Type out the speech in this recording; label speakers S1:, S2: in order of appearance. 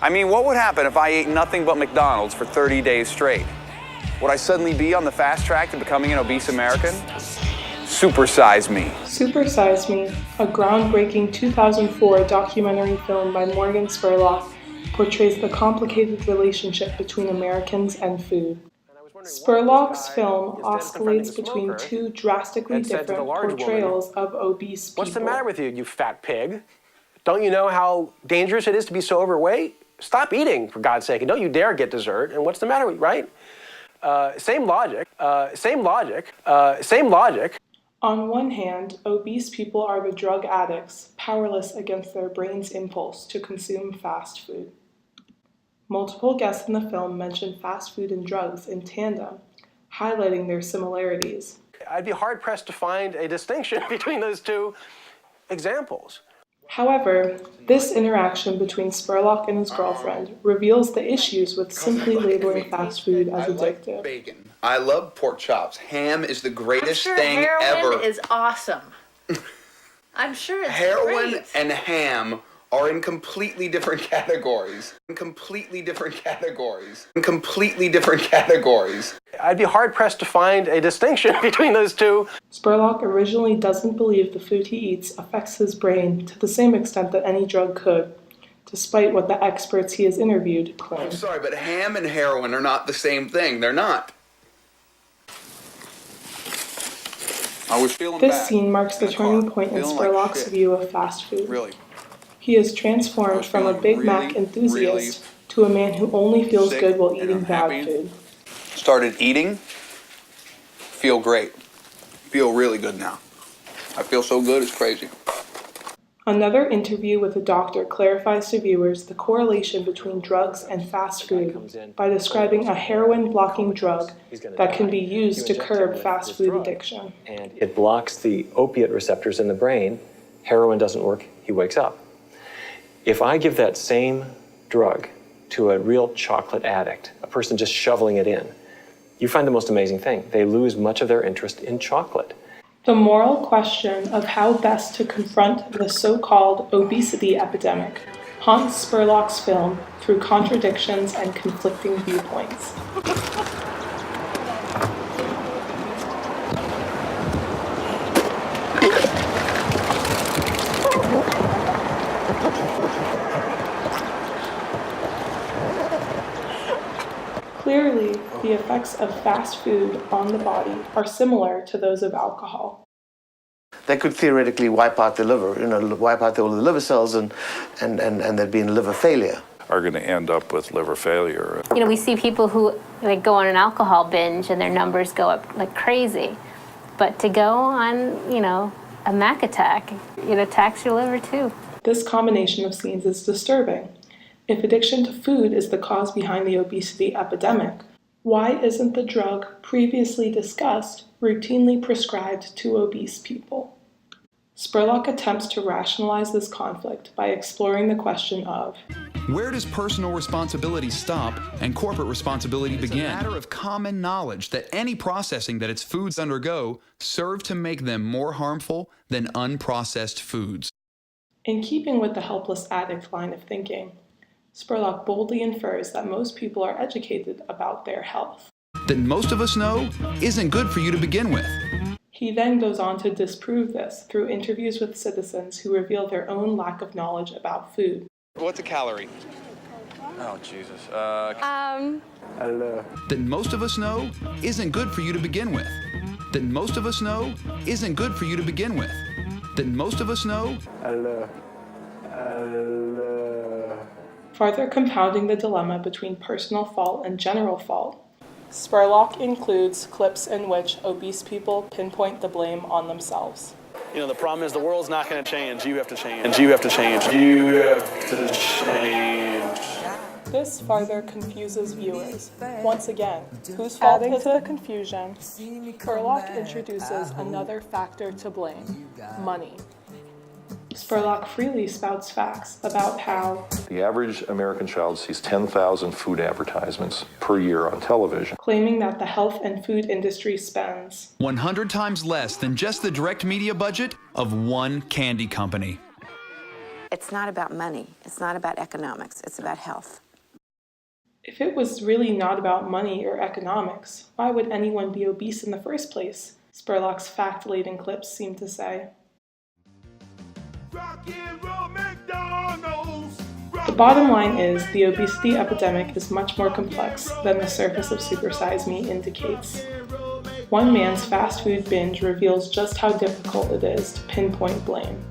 S1: I mean, what would happen if I ate nothing but McDonald's for 30 days straight? Would I suddenly be on the fast track to becoming an obese American? Supersize Me.
S2: Supersize Me, a groundbreaking 2004 documentary film by Morgan Spurlock, portrays the complicated relationship between Americans and food. Spurlock's film oscillates between two drastically different portrayals of obese people.
S3: What's the matter with you, you fat pig? Don't you know how dangerous it is to be so overweight? Stop eating, for God's sake, and don't you dare get dessert. And what's the matter with you, right? Same logic.
S2: On one hand, obese people are the drug addicts, powerless against their brain's impulse to consume fast food. Multiple guests in the film mention fast food and drugs in tandem, highlighting their similarities.
S3: I'd be hard-pressed to find a distinction between those two examples.
S2: However, this interaction between Spurlock and his girlfriend reveals the issues with simply labeling fast food as addictive.
S1: I like bacon. I love pork chops. Ham is the greatest thing
S4: heroin
S1: ever.
S4: Heroin is awesome. I'm sure it's
S1: Heroin
S4: great.
S1: and ham are in completely different categories.
S3: I'd be hard-pressed to find a distinction between those two.
S2: Spurlock originally doesn't believe the food he eats affects his brain to the same extent that any drug could, despite what the experts he has interviewed claim.
S1: I'm sorry, but ham and heroin are not the same thing. They're not. I was feeling
S2: This
S1: bad
S2: scene marks the
S1: in a
S2: turning
S1: car,
S2: point in
S1: feeling like
S2: Spurlock's
S1: shit.
S2: view of fast food.
S1: Really.
S2: He is transformed from a Big Mac enthusiast to a man who only feels
S1: sick
S2: good while
S1: and
S2: eating bad
S1: unhappy.
S2: food.
S1: Started eating. Feel great. Feel really good now. I feel so good, it's crazy.
S2: Another interview with a doctor clarifies to viewers the correlation between drugs and fast food by describing a heroin-blocking drug that can be used to curb fast food addiction.
S5: And it blocks the opiate receptors in the brain. Heroin doesn't work, he wakes up. If I give that same drug to a real chocolate addict, a person just shoveling it in, you find the most amazing thing. They lose much of their interest in chocolate.
S2: The moral question of how best to confront the so-called obesity epidemic haunts Spurlock's film through contradictions and conflicting viewpoints. Clearly, the effects of fast food on the body are similar to those of alcohol.
S6: They could theoretically wipe out the liver, wipe out all the liver cells and there'd be liver failure.
S7: Are going to end up with liver failure.
S8: We see people who go on an alcohol binge and their numbers go up like crazy. But to go on, a Mac attack, it attacks your liver too.
S2: This combination of scenes is disturbing. If addiction to food is the cause behind the obesity epidemic, why isn't the drug previously discussed routinely prescribed to obese people? Spurlock attempts to rationalize this conflict by exploring the question of
S9: where does personal responsibility stop and corporate responsibility begin? It's a matter of common knowledge that any processing that its foods undergo serve to make them more harmful than unprocessed foods.
S2: In keeping with the helpless addict line of thinking, Spurlock boldly infers that most people are educated about their health.
S9: That most of us know isn't good for you to begin with.
S2: He then goes on to disprove this through interviews with citizens who reveal their own lack of knowledge about food.
S1: What's a calorie? Oh, Jesus.
S9: I don't know. That most of us know isn't good for you to begin with. That most of us know isn't good for you to begin with. That most of us know. I don't know.
S2: Further compounding the dilemma between personal fault and general fault, Spurlock includes clips in which obese people pinpoint the blame on themselves.
S3: The problem is the world's not going to change. You have to change. You have to change. You have to change.
S2: This further confuses viewers. Once again, whose fault is the confusion? Spurlock introduces another factor to blame: money. Spurlock freely spouts facts about how
S7: The average American child sees 10,000 food advertisements per year on television.
S2: claiming that the health and food industry spends
S9: 100 times less than just the direct media budget of one candy company.
S10: It's not about money. It's not about economics. It's about health.
S2: If it was really not about money or economics, why would anyone be obese in the first place? Spurlock's fact-laden clips seem to say. The bottom line is the obesity epidemic is much more complex than the surface of Supersize Me indicates. One man's fast food binge reveals just how difficult it is to pinpoint blame.